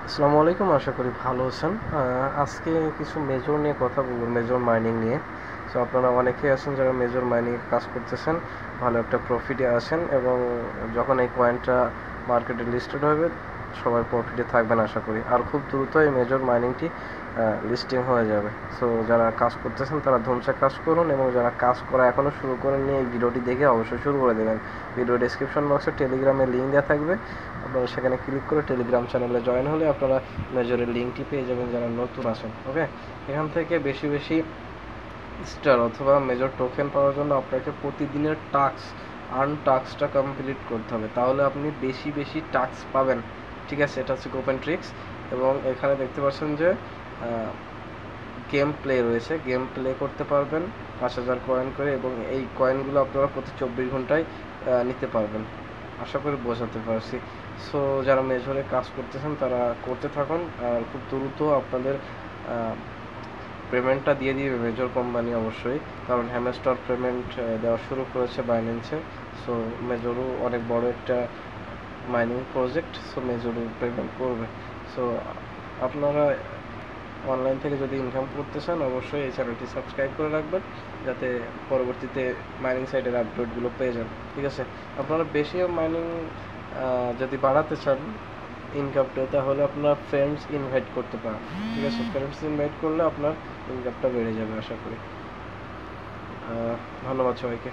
আসসালামু আলাইকুম, আশা করি ভালো আছেন। আজকে কিছু মেজর নিয়ে কথা বলবো, মেজর মাইনিং নিয়ে। সো আপনারা অনেকেই আছেন যারা মেজর মাইনিং কাজ করতেছেন, ভালো একটা প্রফিটে আছেন এবং যখন এই কয়েনটা মার্কেটে লিস্টেড হবে সবাই প্রফিটে থাকবেন আশা করি। আর খুব দ্রুত এই মেজর মাইনিংটি লিস্টিং হয়ে যাবে। সো যারা কাজ করতেছেন তারা ধুমসে কাজ করুন এবং যারা কাজ করা এখনও শুরু করেননি এই ভিডিওটি দেখে অবশ্যই শুরু করে দেবেন। ভিডিও ডেসক্রিপশন বক্সে টেলিগ্রামের লিঙ্ক দেওয়া থাকবে, আপনারা সেখানে ক্লিক করে টেলিগ্রাম চ্যানেলে জয়েন হলে আপনারা মেজরের লিঙ্কটি পেয়ে যাবেন যারা নতুন আছেন। ওকে, এখান থেকে বেশি বেশি স্টার অথবা মেজর টোকেন পাওয়ার জন্য আপনাকে প্রতিদিনের টাস্কটা কমপ্লিট করতে হবে, তাহলে আপনি বেশি বেশি টাস্ক পাবেন। ঠিক আছে, এটা হচ্ছে গোপেন ট্রিক্স। এবং এখানে দেখতে পাচ্ছেন যে গেম প্লে রয়েছে, গেম প্লে করতে পারবেন 5000 কয়েন করে, এবং এই কয়েনগুলো আপনারা প্রতি 24 ঘন্টায় নিতে পারবেন। আশা করি বোঝাতে পারছি। সো যারা মেজরে কাজ করতেছেন তারা করতে থাকুন, আর খুব দ্রুত আপনাদের পেমেন্টটা দিয়ে দিবে মেজর কোম্পানি অবশ্যই, কারণ হ্যামস্টার পেমেন্ট দেওয়া শুরু করেছে বাইন্যান্সে। সো মেজরও অনেক বড় একটা মাইনিং প্রজেক্ট, সো মেজরও পেমেন্ট করবে। সো আপনারা অনলাইন থেকে যদি ইনকাম করতে চান অবশ্যই এই চ্যানেলটি সাবস্ক্রাইব করে রাখবেন, যাতে পরবর্তীতে মাইনিং সাইটের আপডেটগুলো পেয়ে যান। ঠিক আছে, আপনারা বেশি মাইনিং যদি বাড়াতে চান ইনকামটা, তাহলে আপনার ফ্রেন্ডস ইনভাইট করতে পারেন। ঠিক আছে, ফ্রেন্ডস ইনভাইট করলে আপনার ইনকামটা বেড়ে যাবে আশা করি। ধন্যবাদ সবাইকে।